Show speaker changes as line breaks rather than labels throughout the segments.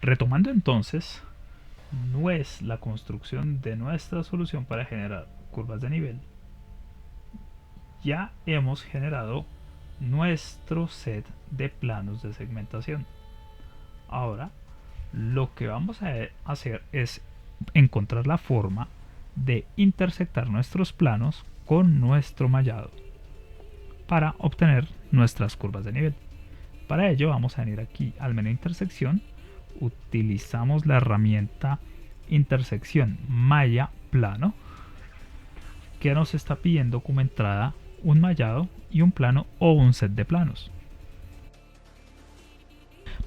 Retomando entonces, no es la construcción de nuestra solución para generar curvas de nivel. Ya hemos generado nuestro set de planos de segmentación. Ahora, lo que vamos a hacer es encontrar la forma de intersectar nuestros planos con nuestro mallado para obtener nuestras curvas de nivel. Para ello vamos a venir aquí al menú intersección, utilizamos la herramienta intersección malla plano, que nos está pidiendo como entrada un mallado y un plano o un set de planos.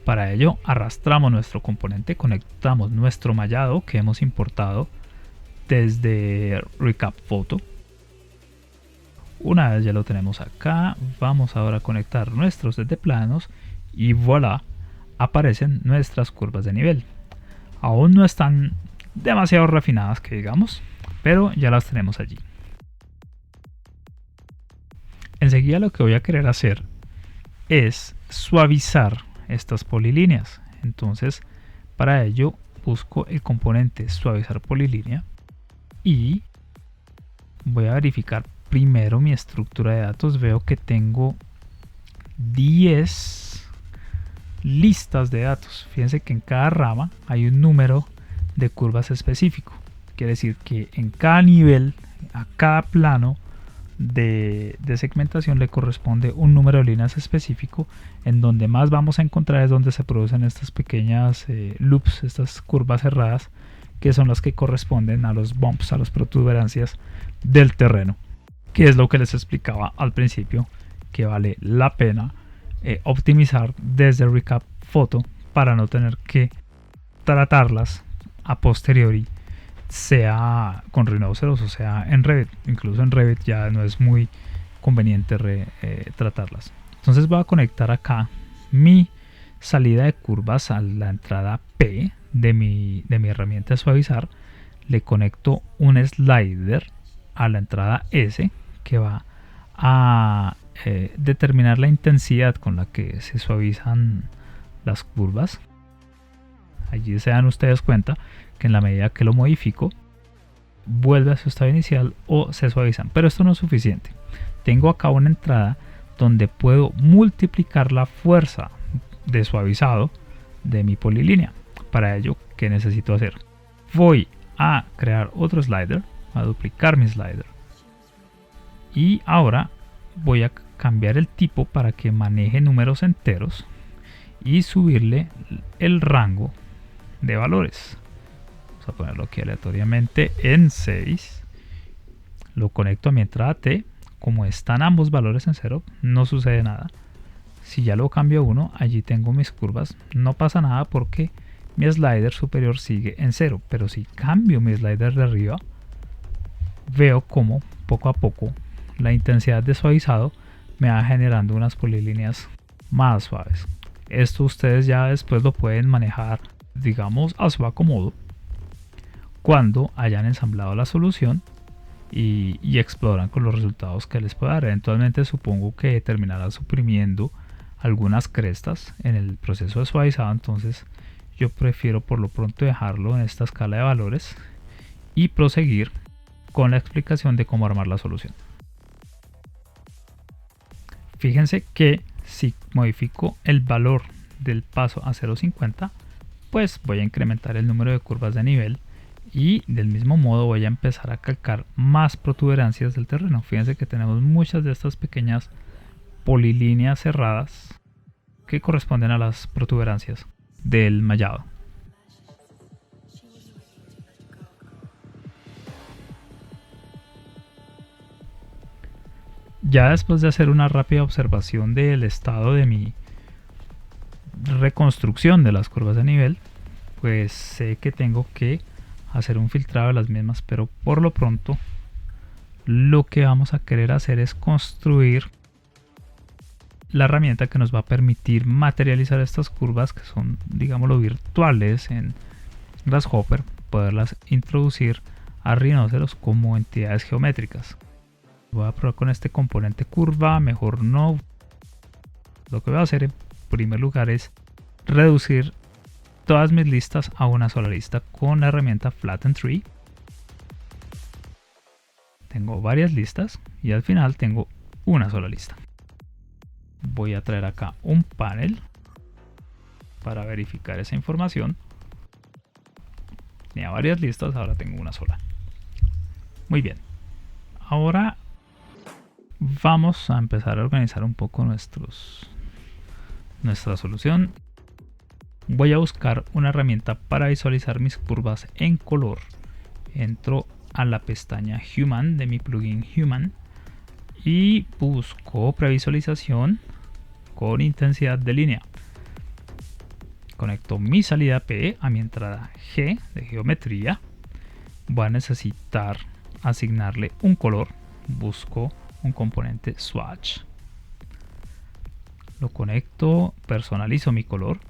Para ello arrastramos nuestro componente, conectamos nuestro mallado que hemos importado desde Recap Photo. Una vez ya lo tenemos acá, vamos ahora a conectar nuestro set de planos y voilà, aparecen nuestras curvas de nivel. Aún no están demasiado refinadas que digamos, pero ya las tenemos allí. Enseguida lo que voy a querer hacer es suavizar estas polilíneas. Entonces, para ello busco el componente suavizar polilínea y voy a verificar primero mi estructura de datos. Veo que tengo 10 listas de datos. Fíjense que en cada rama hay un número de curvas específico. Quiere decir que en cada nivel, a cada plano de segmentación le corresponde un número de líneas específico. En donde más vamos a encontrar es donde se producen estas pequeñas loops, estas curvas cerradas, que son las que corresponden a los bumps, a las protuberancias del terreno, que es lo que les explicaba al principio, que vale la pena optimizar desde Recap Photo para no tener que tratarlas a posteriori, sea con Rhinoceros o sea en Revit. Incluso en Revit ya no es muy conveniente tratarlas. Entonces voy a conectar acá mi salida de curvas a la entrada P de mi herramienta de suavizar. Le conecto un slider a la entrada S que va a determinar la intensidad con la que se suavizan las curvas. Allí se dan ustedes cuenta que en la medida que lo modifico vuelve a su estado inicial o se suavizan, pero esto no es suficiente. Tengo acá una entrada donde puedo multiplicar la fuerza de suavizado de mi polilínea. Para ello, ¿qué necesito hacer? Voy a crear otro slider, a duplicar mi slider y ahora voy a cambiar el tipo para que maneje números enteros y subirle el rango de valores. Vamos a ponerlo aquí aleatoriamente en 6. Lo conecto a mi entrada T. Como están ambos valores en 0, no sucede nada. Si ya lo cambio a 1, allí tengo mis curvas. No pasa nada porque mi slider superior sigue en 0. Pero si cambio mi slider de arriba, veo como poco a poco la intensidad de suavizado me va generando unas polilíneas más suaves. Esto ustedes ya después lo pueden manejar, digamos, a su acomodo cuando hayan ensamblado la solución y exploran con los resultados que les pueda dar. Eventualmente supongo que terminará suprimiendo algunas crestas en el proceso de suavizado, entonces yo prefiero por lo pronto dejarlo en esta escala de valores y proseguir con la explicación de cómo armar la solución. Fíjense que si modifico el valor del paso a 0.50, pues voy a incrementar el número de curvas de nivel y del mismo modo voy a empezar a calcar más protuberancias del terreno. Fíjense que tenemos muchas de estas pequeñas polilíneas cerradas que corresponden a las protuberancias del mallado. Ya después de hacer una rápida observación del estado de mi reconstrucción de las curvas de nivel, pues sé que tengo que hacer un filtrado de las mismas, pero por lo pronto lo que vamos a querer hacer es construir la herramienta que nos va a permitir materializar estas curvas que son, digámoslo, virtuales en Grasshopper, poderlas introducir a Rhinoceros como entidades geométricas. Voy a probar con este componente curva, mejor no. Lo que voy a hacer en primer lugar es reducir todas mis listas a una sola lista con la herramienta Flatten Tree. Tengo varias listas y al final tengo una sola lista. Voy a traer acá un panel para verificar esa información. Tenía varias listas, ahora tengo una sola. Muy bien. Ahora vamos a empezar a organizar un poco nuestra solución. Voy a buscar una herramienta para visualizar mis curvas en color. Entro a la pestaña Human de mi plugin Human y busco previsualización con intensidad de línea. Conecto mi salida P a mi entrada G de geometría. Voy a necesitar asignarle un color. Busco un componente Swatch. Lo conecto, personalizo mi color.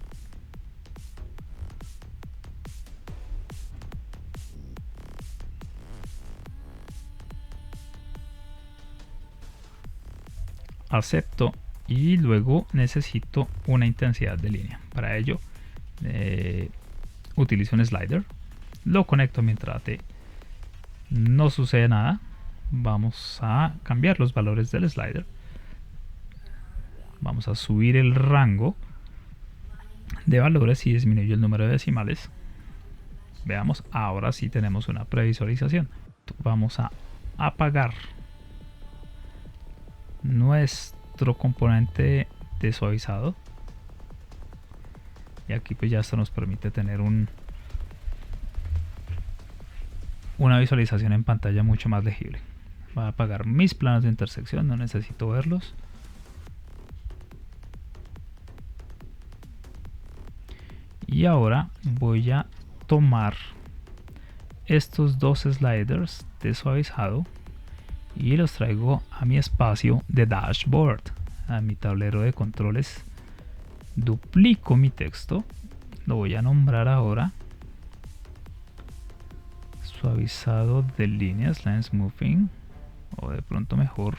Acepto y luego necesito una intensidad de línea. Para ello utilizo un slider, lo conecto a mi entrada T. No sucede nada. Vamos a cambiar los valores del slider. Vamos a subir el rango de valores y disminuyo el número de decimales. Veamos, ahora sí tenemos una previsualización. Vamos a apagar nuestro componente de suavizado y aquí pues ya esto nos permite tener una visualización en pantalla mucho más legible. Voy a apagar mis planos de intersección, no necesito verlos. Y ahora voy a tomar estos dos sliders de suavizado y los traigo a mi espacio de dashboard, a mi tablero de controles. Duplico mi texto, lo voy a nombrar ahora suavizado de líneas, line smoothing, o de pronto mejor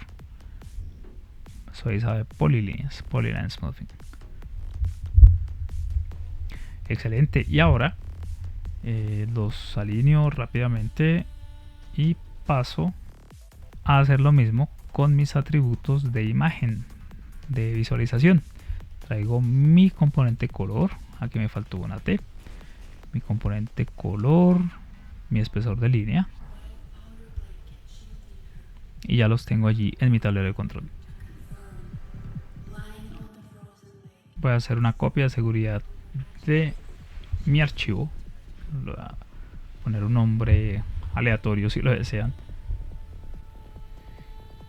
suavizado de polilíneas, polyline smoothing. Excelente. Y ahora los alineo rápidamente y paso a hacer lo mismo con mis atributos de imagen de visualización. Traigo mi componente color, aquí me faltó una T, mi componente color, mi espesor de línea y ya los tengo allí en mi tablero de control. Voy a hacer una copia de seguridad de mi archivo. Le voy a poner un nombre aleatorio si lo desean.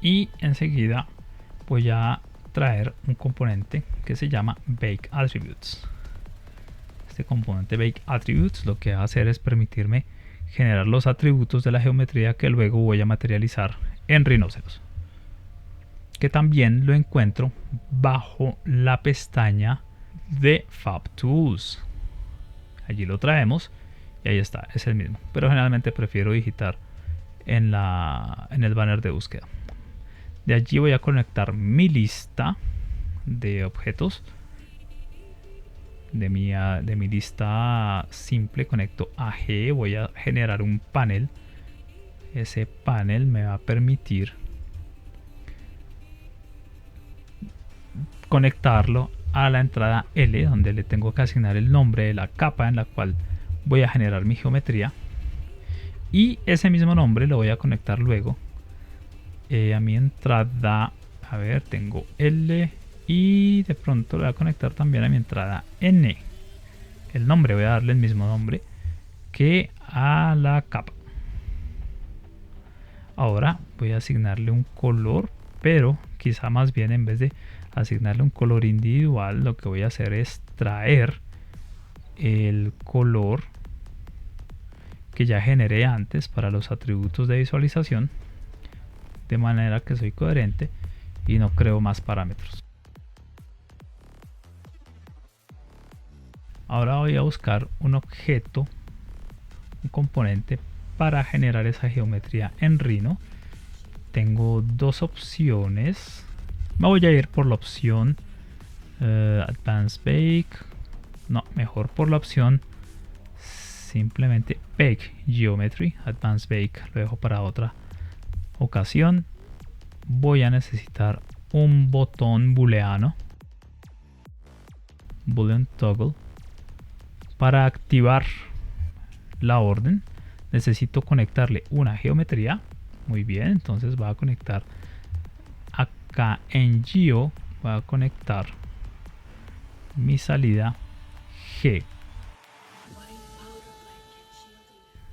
Y enseguida voy a traer un componente que se llama Bake Attributes. Este componente Bake Attributes lo que va a hacer es permitirme generar los atributos de la geometría que luego voy a materializar en Rhinoceros, que también lo encuentro bajo la pestaña de FabTools. Allí lo traemos y ahí está, es el mismo, pero generalmente prefiero digitar en el banner de búsqueda. De allí voy a conectar mi lista de objetos. De mi lista simple conecto a G, voy a generar un panel. Ese panel me va a permitir conectarlo a la entrada L, donde le tengo que asignar el nombre de la capa en la cual voy a generar mi geometría, y ese mismo nombre lo voy a conectar luego a mi entrada. A ver, tengo L y de pronto lo voy a conectar también a mi entrada N. El nombre voy a darle el mismo nombre que a la capa. Ahora voy a asignarle un color, pero quizá más bien en vez de asignarle un color individual, lo que voy a hacer es traer el color que ya generé antes para los atributos de visualización, de manera que soy coherente y no creo más parámetros. Ahora voy a buscar un objeto, un componente para generar esa geometría en Rhino. Tengo dos opciones. Me voy a ir por la opción Advanced Bake. No, mejor por la opción simplemente Bake Geometry. Advanced Bake lo dejo para otra ocasión. Voy a necesitar un botón booleano, boolean toggle, para activar la orden. Necesito conectarle una geometría. Muy bien, entonces va a conectar acá en Geo, va a conectar mi salida G.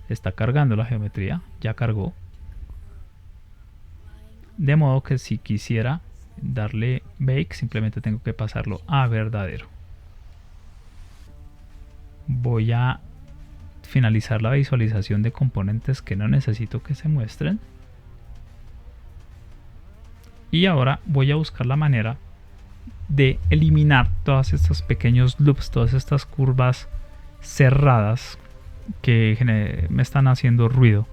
Está cargando la geometría, ya cargó. De modo que si quisiera darle bake, simplemente tengo que pasarlo a verdadero. Voy a finalizar la visualización de componentes que no necesito que se muestren. Y ahora voy a buscar la manera de eliminar todos estos pequeños loops, todas estas curvas cerradas que me están haciendo ruido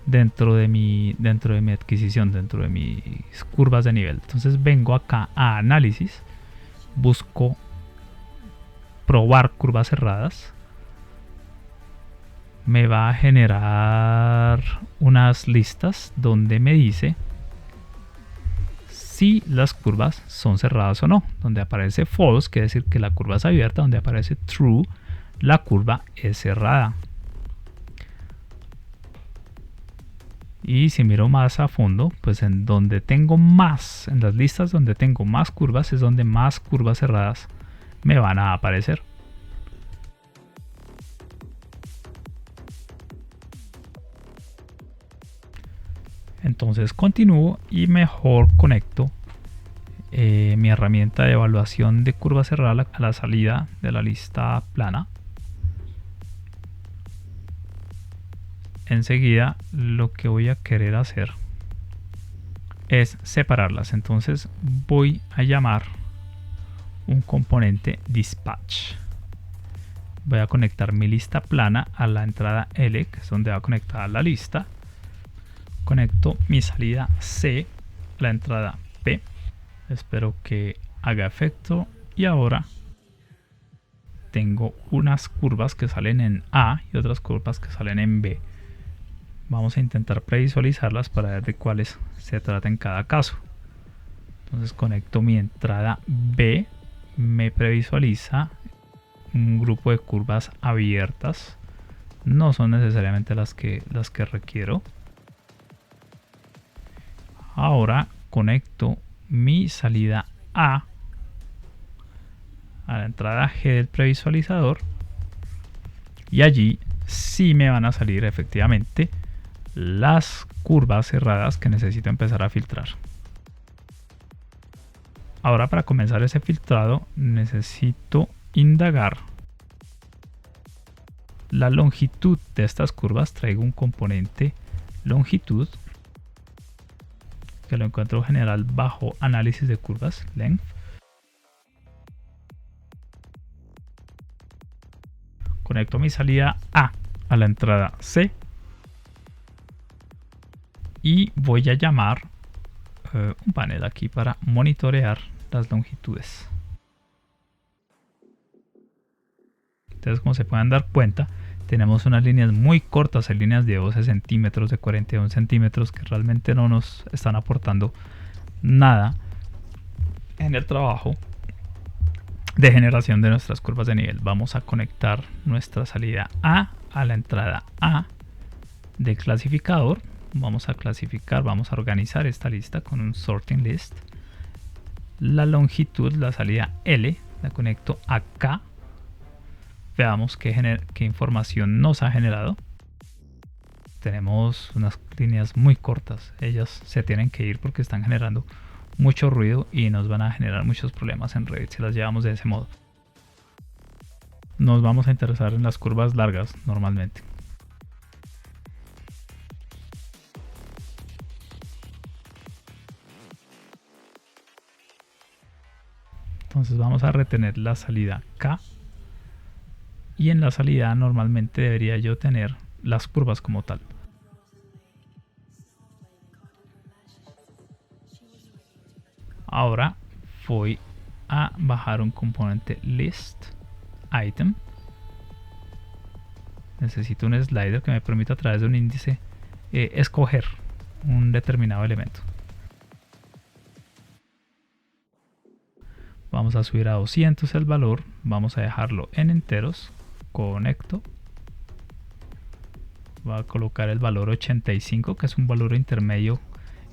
dentro de mi adquisición, dentro de mis curvas de nivel. Entonces vengo acá a análisis, busco probar curvas cerradas, me va a generar unas listas donde me dice si las curvas son cerradas o no. Donde aparece false quiere decir que la curva es abierta, donde aparece true la curva es cerrada. Y si miro más a fondo, pues en donde tengo más, en las listas donde tengo más curvas, es donde más curvas cerradas me van a aparecer. Entonces continúo y mejor conecto mi herramienta de evaluación de curva cerrada a la salida de la lista plana. Enseguida lo que voy a querer hacer es separarlas. Entonces voy a llamar un componente dispatch. Voy a conectar mi lista plana a la entrada L, que es donde va a conectar la lista. Conecto mi salida C a la entrada P. Espero que haga efecto. Y ahora tengo unas curvas que salen en A y otras curvas que salen en B. Vamos a intentar previsualizarlas para ver de cuáles se trata en cada caso. Entonces conecto mi entrada B, me previsualiza un grupo de curvas abiertas. No son necesariamente las que requiero. Ahora conecto mi salida A a la entrada G del previsualizador y allí sí me van a salir efectivamente las curvas cerradas que necesito empezar a filtrar. Ahora, para comenzar ese filtrado necesito indagar la longitud de estas curvas. Traigo un componente longitud que lo encuentro general bajo análisis de curvas, length. Conecto mi salida A a la entrada C y voy a llamar un panel aquí para monitorear las longitudes. Entonces, como se pueden dar cuenta, tenemos unas líneas muy cortas, hay líneas de 12 centímetros, de 41 centímetros, que realmente no nos están aportando nada en el trabajo de generación de nuestras curvas de nivel. Vamos a conectar nuestra salida A a la entrada A del clasificador. Vamos a clasificar, vamos a organizar esta lista con un sorting list. La longitud, la salida L, la conecto acá. Veamos qué información nos ha generado. Tenemos unas líneas muy cortas. Ellas se tienen que ir porque están generando mucho ruido y nos van a generar muchos problemas en Revit si las llevamos de ese modo. Nos vamos a interesar en las curvas largas normalmente. Entonces vamos a retener la salida K. Y en la salida normalmente debería yo tener las curvas como tal. Ahora voy a bajar un componente list item. Necesito un slider que me permita a través de un índice escoger un determinado elemento. Vamos a subir a 200 el valor, vamos a dejarlo en enteros, conecto, voy a colocar el valor 85, que es un valor intermedio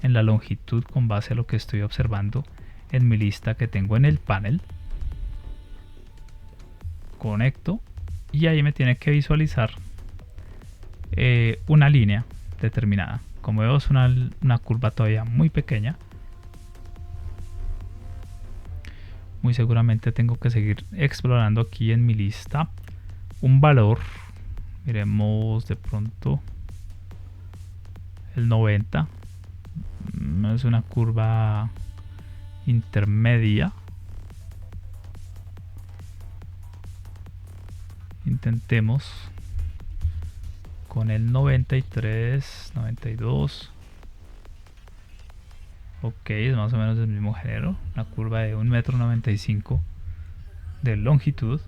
en la longitud con base a lo que estoy observando en mi lista que tengo en el panel. Conecto y ahí me tiene que visualizar una línea determinada. Como veo, es una curva todavía muy pequeña. Muy seguramente tengo que seguir explorando aquí en mi lista un valor. Miremos de pronto el 90. Es una curva intermedia. Intentemos con el 93, 92. Ok, es más o menos del mismo género. Una curva de 1,95 m de longitud.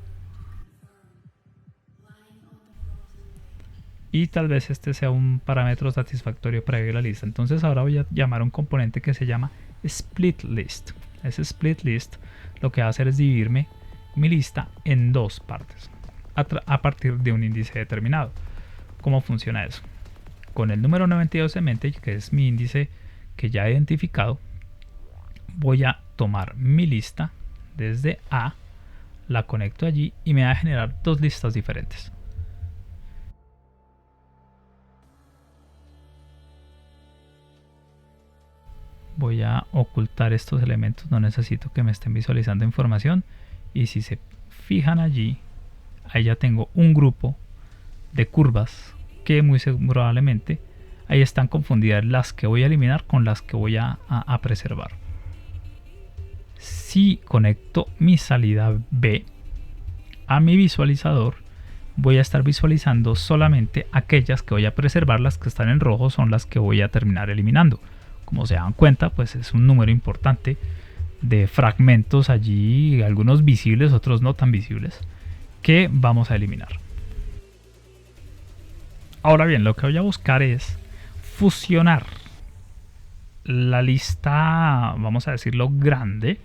Y tal vez este sea un parámetro satisfactorio para ir a la lista. Entonces ahora voy a llamar a un componente que se llama split list. Ese split list lo que va a hacer es dividirme mi lista en dos partes a partir de un índice determinado. ¿Cómo funciona eso? Con el número 92 en mente, que es mi índice que ya he identificado, voy a tomar mi lista desde A, la conecto allí y me va a generar dos listas diferentes. Voy a ocultar estos elementos, no necesito que me estén visualizando información, y si se fijan allí, ahí ya tengo un grupo de curvas que muy probablemente ahí están confundidas las que voy a eliminar con las que voy a preservar. Si conecto mi salida B a mi visualizador, voy a estar visualizando solamente aquellas que voy a preservar. Las que están en rojo son las que voy a terminar eliminando. Como se dan cuenta, pues es un número importante de fragmentos allí, algunos visibles, otros no tan visibles, que vamos a eliminar. Ahora bien, lo que voy a buscar es fusionar la lista, vamos a decirlo, grande,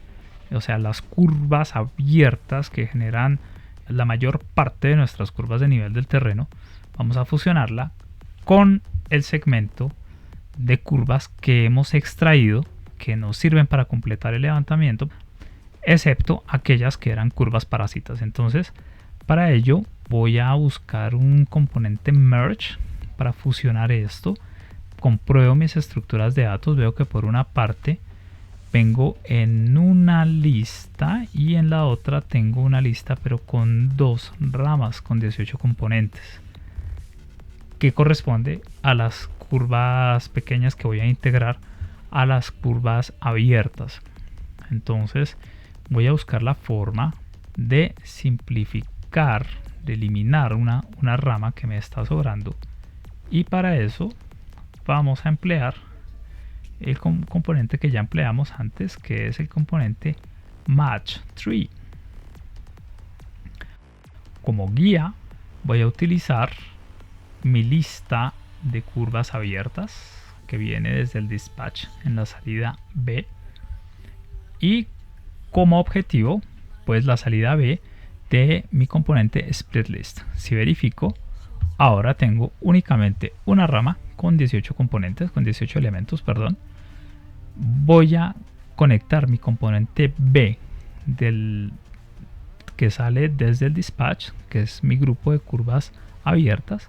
o sea, las curvas abiertas que generan la mayor parte de nuestras curvas de nivel del terreno. Vamos a fusionarla con el segmento de curvas que hemos extraído, que nos sirven para completar el levantamiento, excepto aquellas que eran curvas parásitas. Entonces, para ello voy a buscar un componente merge para fusionar esto. Compruebo mis estructuras de datos, veo que por una parte vengo en una lista y en la otra tengo una lista pero con dos ramas con 18 componentes, que corresponde a las curvas pequeñas que voy a integrar a las curvas abiertas. Entonces voy a buscar la forma de simplificar, de eliminar una rama que me está sobrando, y para eso vamos a emplear el componente que ya empleamos antes, que es el componente match tree. Como guía voy a utilizar mi lista de curvas abiertas que viene desde el dispatch en la salida B, y como objetivo pues la salida B de mi componente split list. Si verifico, ahora tengo únicamente una rama con 18 componentes, con 18 elementos, perdón. Voy a conectar mi componente B que sale desde el dispatch, que es mi grupo de curvas abiertas,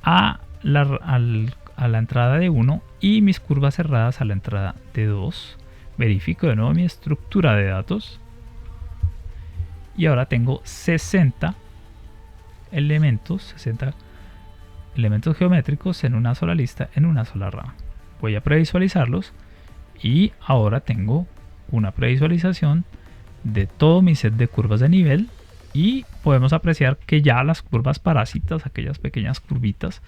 a la entrada de 1 y mis curvas cerradas a la entrada de 2. Verifico de nuevo mi estructura de datos y ahora tengo 60 elementos geométricos en una sola lista, en una sola rama. Voy a previsualizarlos y ahora tengo una previsualización de todo mi set de curvas de nivel, y podemos apreciar que ya las curvas parásitas, aquellas pequeñas curvitas,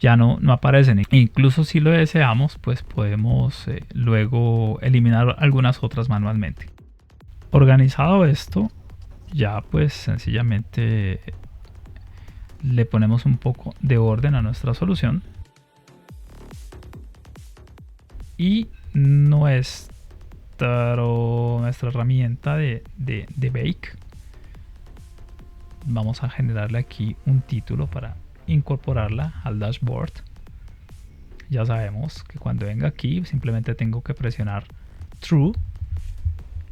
ya no aparecen. E incluso si lo deseamos, pues podemos luego eliminar algunas otras manualmente. Organizado esto, ya pues sencillamente le ponemos un poco de orden a nuestra solución y nuestra herramienta de Bake, vamos a generarle aquí un título para incorporarla al dashboard. Ya sabemos que cuando venga aquí simplemente tengo que presionar True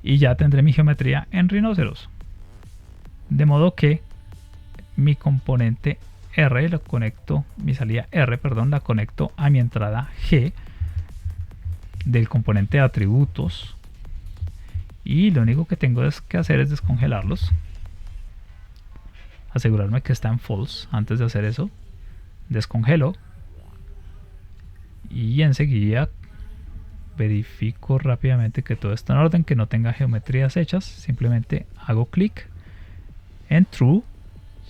y ya tendré mi geometría en Rhinoceros. De modo que mi componente R lo conecto, mi salida R, perdón, la conecto a mi entrada G del componente de atributos y lo único que tengo que hacer es descongelarlos, asegurarme que está en false. Antes de hacer eso, descongelo y enseguida verifico rápidamente que todo está en orden, que no tenga geometrías hechas. Simplemente hago clic en True,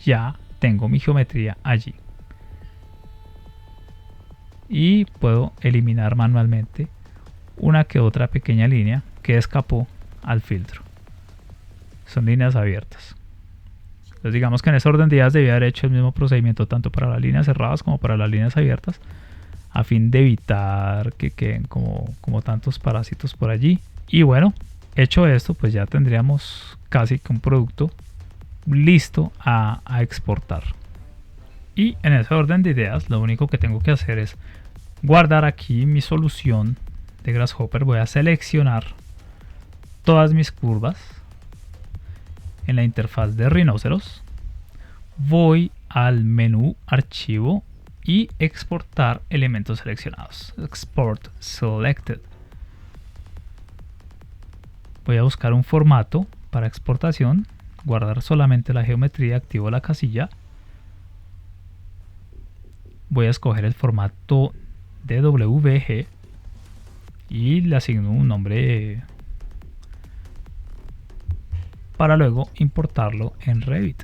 ya tengo mi geometría allí y puedo eliminar manualmente una que otra pequeña línea que escapó al filtro. Son líneas abiertas. Entonces digamos que en ese orden de ideas debía haber hecho el mismo procedimiento tanto para las líneas cerradas como para las líneas abiertas, a fin de evitar que queden como tantos parásitos por allí. Y bueno, hecho esto, pues ya tendríamos casi que un producto listo a exportar. Y en ese orden de ideas, lo único que tengo que hacer es guardar aquí mi solución de Grasshopper. Voy a seleccionar todas mis curvas en la interfaz de Rhinoceros. Voy al menú Archivo y exportar elementos seleccionados. Export Selected. Voy a buscar un formato para exportación, guardar solamente la geometría, activo la casilla. Voy a escoger el formato DWG y le asigno un nombre para luego importarlo en Revit.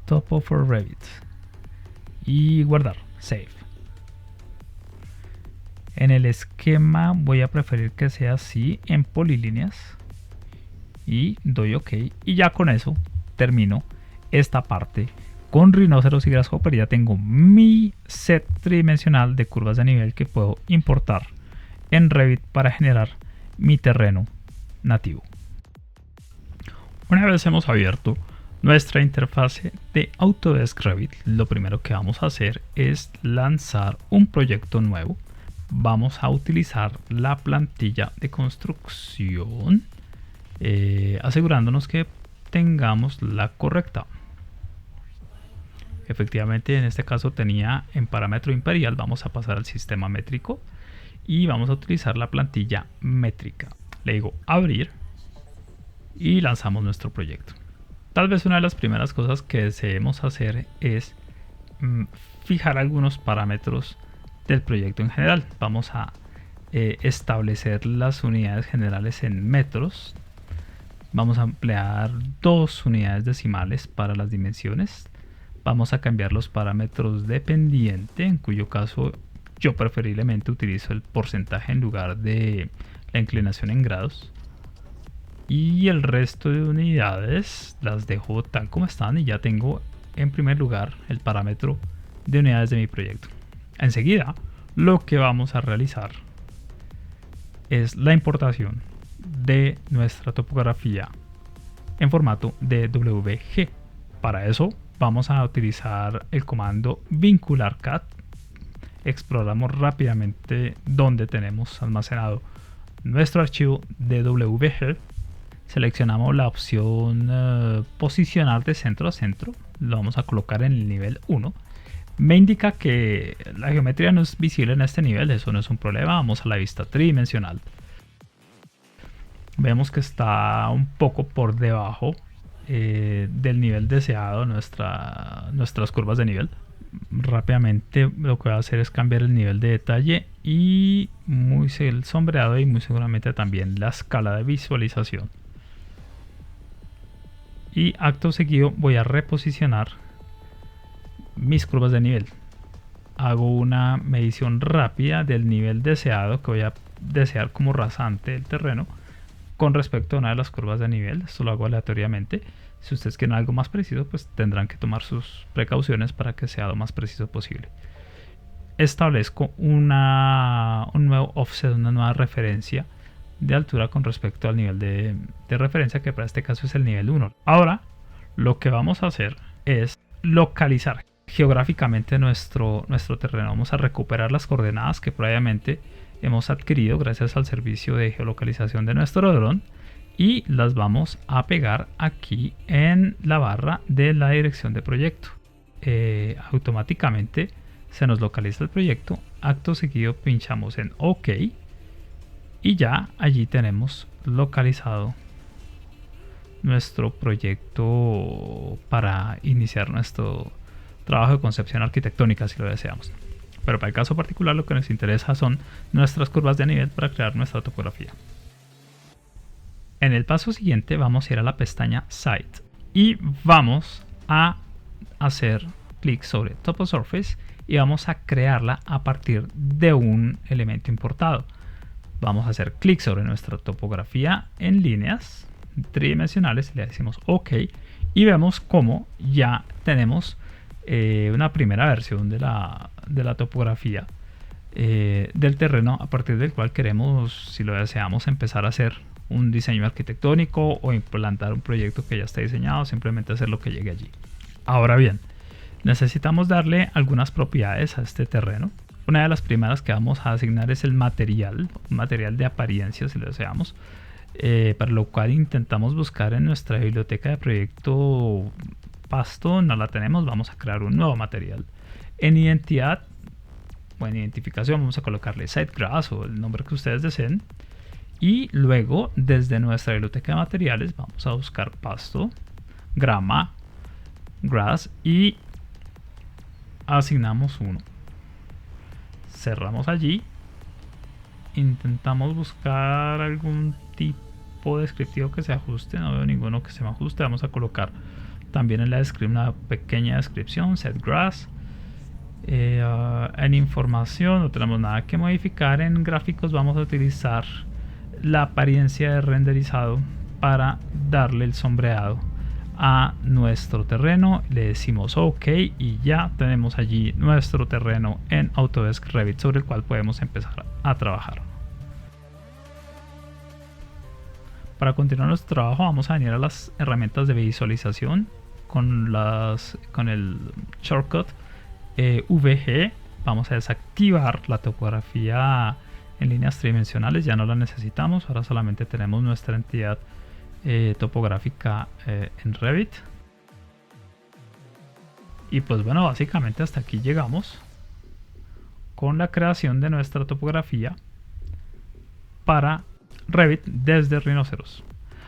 Topo for Revit y guardar, save. En el esquema voy a preferir que sea así en polilíneas y doy OK, y ya con eso termino esta parte. Con Rhinoceros y Grasshopper ya tengo mi set tridimensional de curvas de nivel que puedo importar en Revit para generar mi terreno nativo. Una vez hemos abierto nuestra interfase de Autodesk Revit, lo primero que vamos a hacer es lanzar un proyecto nuevo. Vamos a utilizar la plantilla de construcción, asegurándonos que tengamos la correcta. Efectivamente, en este caso tenía en parámetro imperial. Vamos a pasar al sistema métrico y vamos a utilizar la plantilla métrica. Le digo abrir y lanzamos nuestro proyecto. Tal vez una de las primeras cosas que deseemos hacer es fijar algunos parámetros del proyecto en general. Vamos a establecer las unidades generales en metros. Vamos a emplear 2 unidades decimales para las dimensiones. Vamos a cambiar los parámetros de pendiente, en cuyo caso yo preferiblemente utilizo el porcentaje en lugar de la inclinación en grados. Y el resto de unidades las dejo tal como están y ya tengo en primer lugar el parámetro de unidades de mi proyecto. Enseguida lo que vamos a realizar es la importación de nuestra topografía en formato DWG. Para eso vamos a utilizar el comando vincular cat. Exploramos rápidamente donde tenemos almacenado nuestro archivo DWG. Seleccionamos la opción posicionar de centro a centro. Lo vamos a colocar en el nivel 1. Me indica que la geometría no es visible en este nivel. Eso no es un problema. Vamos a la vista tridimensional. Vemos que está un poco por debajo del nivel deseado nuestras curvas de nivel. Rápidamente lo que voy a hacer es cambiar el nivel de detalle y el sombreado, y muy seguramente también la escala de visualización. Y acto seguido voy a reposicionar mis curvas de nivel. Hago una medición rápida del nivel deseado que voy a desear como rasante del terreno. con respecto a una de las curvas de nivel. Esto lo hago aleatoriamente. Si ustedes quieren algo más preciso, pues tendrán que tomar sus precauciones para que sea lo más preciso posible. Establezco un nuevo offset, una nueva referencia de altura con respecto al nivel de referencia, que para este caso es el nivel 1. Ahora lo que vamos a hacer es localizar geográficamente nuestro terreno. Vamos a recuperar las coordenadas que previamente hemos adquirido gracias al servicio de geolocalización de nuestro dron y las vamos a pegar aquí en la barra de la dirección de proyecto. Automáticamente se nos localiza el proyecto. Acto seguido pinchamos en OK y ya allí tenemos localizado nuestro proyecto para iniciar nuestro trabajo de concepción arquitectónica, si lo deseamos. Pero para el caso particular lo que nos interesa son nuestras curvas de nivel para crear nuestra topografía. En el paso siguiente vamos a ir a la pestaña Site y vamos a hacer clic sobre TopoSurface y vamos a crearla a partir de un elemento importado. Vamos a hacer clic sobre nuestra topografía en líneas tridimensionales, le decimos OK y vemos cómo ya tenemos una primera versión de la topografía del terreno, a partir del cual queremos, si lo deseamos, empezar a hacer un diseño arquitectónico o implantar un proyecto que ya está diseñado, simplemente hacer lo que llegue allí. Ahora bien, necesitamos darle algunas propiedades a este terreno. Una de las primeras que vamos a asignar es el material, un material de apariencia, si lo deseamos, para lo cual intentamos buscar en nuestra biblioteca de proyecto pasto. No la tenemos, vamos a crear un nuevo material. En identidad o en identificación vamos a colocarle SiteGrass o el nombre que ustedes deseen, y luego desde nuestra biblioteca de materiales vamos a buscar pasto, grama, grass y asignamos uno. Cerramos allí, intentamos buscar algún tipo descriptivo que se ajuste, no veo ninguno que se me ajuste. Vamos a colocar también en la descripción una pequeña descripción, setGrass. En información no tenemos nada que modificar. En gráficos vamos a utilizar la apariencia de renderizado para darle el sombreado a nuestro terreno. Le decimos OK y ya tenemos allí nuestro terreno en Autodesk Revit, sobre el cual podemos empezar a trabajar. Para continuar nuestro trabajo vamos a venir a las herramientas de visualización con el shortcut VG. Vamos a desactivar la topografía en líneas tridimensionales, ya no la necesitamos, ahora solamente tenemos nuestra entidad topográfica en Revit. Y pues bueno, básicamente hasta aquí llegamos con la creación de nuestra topografía para Revit desde Rhinoceros.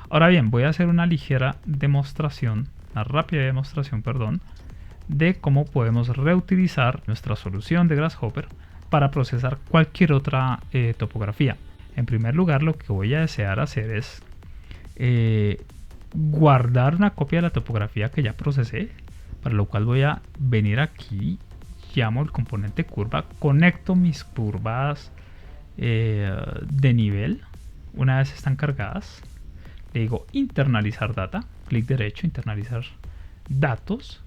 Ahora bien, voy a hacer una ligera demostración, una rápida demostración, perdón, de cómo podemos reutilizar nuestra solución de Grasshopper para procesar cualquier otra topografía. En primer lugar, lo que voy a desear hacer es guardar una copia de la topografía que ya procesé, para lo cual voy a venir aquí, llamo el componente curva, conecto mis curvas de nivel. Una vez están cargadas, le digo internalizar data, clic derecho, internalizar datos,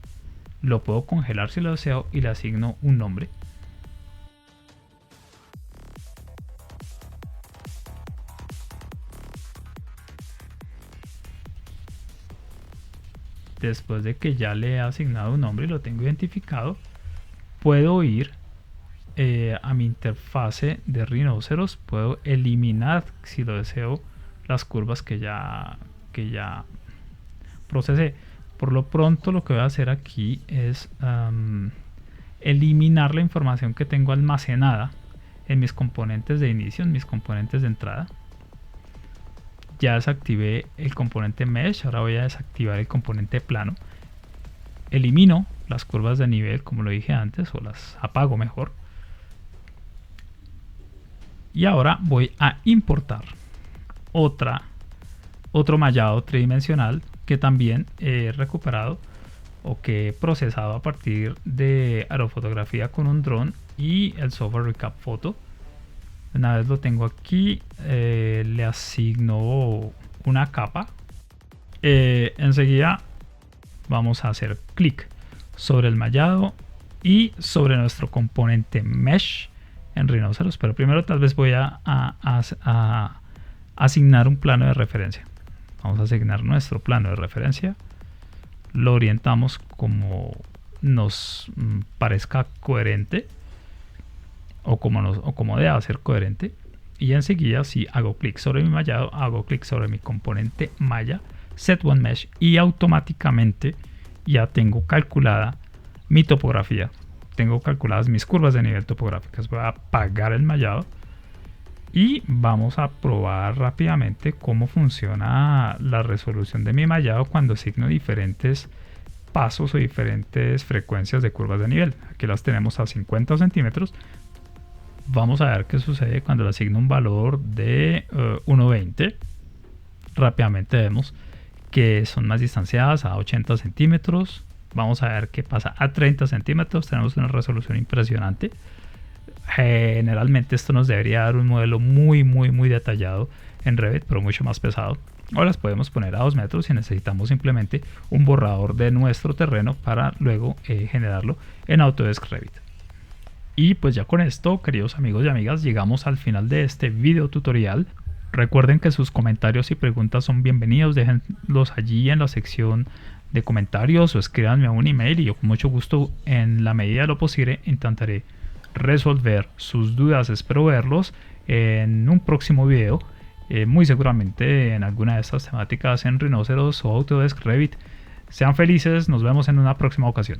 lo puedo congelar si lo deseo y le asigno un nombre. Después de que ya le he asignado un nombre y lo tengo identificado, puedo ir a mi interfase de Rhinoceros, puedo eliminar, si lo deseo, las curvas que ya procesé. Por lo pronto lo que voy a hacer aquí es eliminar la información que tengo almacenada en mis componentes de inicio, en mis componentes de entrada. Ya desactivé el componente Mesh, ahora voy a desactivar el componente plano. Elimino las curvas de nivel, como lo dije antes, o las apago mejor. Y ahora voy a importar otro mallado tridimensional que también he recuperado o que he procesado a partir de aerofotografía con un dron y el software Recap Photo. Una vez lo tengo aquí, le asigno una capa. Enseguida vamos a hacer clic sobre el mallado y sobre nuestro componente mesh en Rhinoceros, pero primero tal vez voy a asignar un plano de referencia. Vamos a asignar nuestro plano de referencia, lo orientamos como nos parezca coherente o como deba ser coherente, y enseguida si hago clic sobre mi mallado, hago clic sobre mi componente malla, set one mesh, y automáticamente ya tengo calculada mi topografía, tengo calculadas mis curvas de nivel topográficas. Voy a apagar el mallado y vamos a probar rápidamente cómo funciona la resolución de mi mallado cuando asigno diferentes pasos o diferentes frecuencias de curvas de nivel. Aquí las tenemos a 50 centímetros. Vamos a ver qué sucede cuando le asigno un valor de 1.20. Rápidamente vemos que son más distanciadas a 80 centímetros. Vamos a ver qué pasa a 30 centímetros. Tenemos una resolución impresionante. Generalmente esto nos debería dar un modelo muy detallado en Revit, pero mucho más pesado. O las podemos poner a 2 metros si necesitamos simplemente un borrador de nuestro terreno para luego generarlo en Autodesk Revit. Y pues ya con esto, queridos amigos y amigas, llegamos al final de este video tutorial. Recuerden que sus comentarios y preguntas son bienvenidos. Déjenlos allí en la sección de comentarios o escríbanme a un email y yo con mucho gusto, en la medida de lo posible, intentaré resolver sus dudas. Espero verlos en un próximo video, muy seguramente en alguna de estas temáticas en Rhinoceros o Autodesk Revit. Sean felices, nos vemos en una próxima ocasión.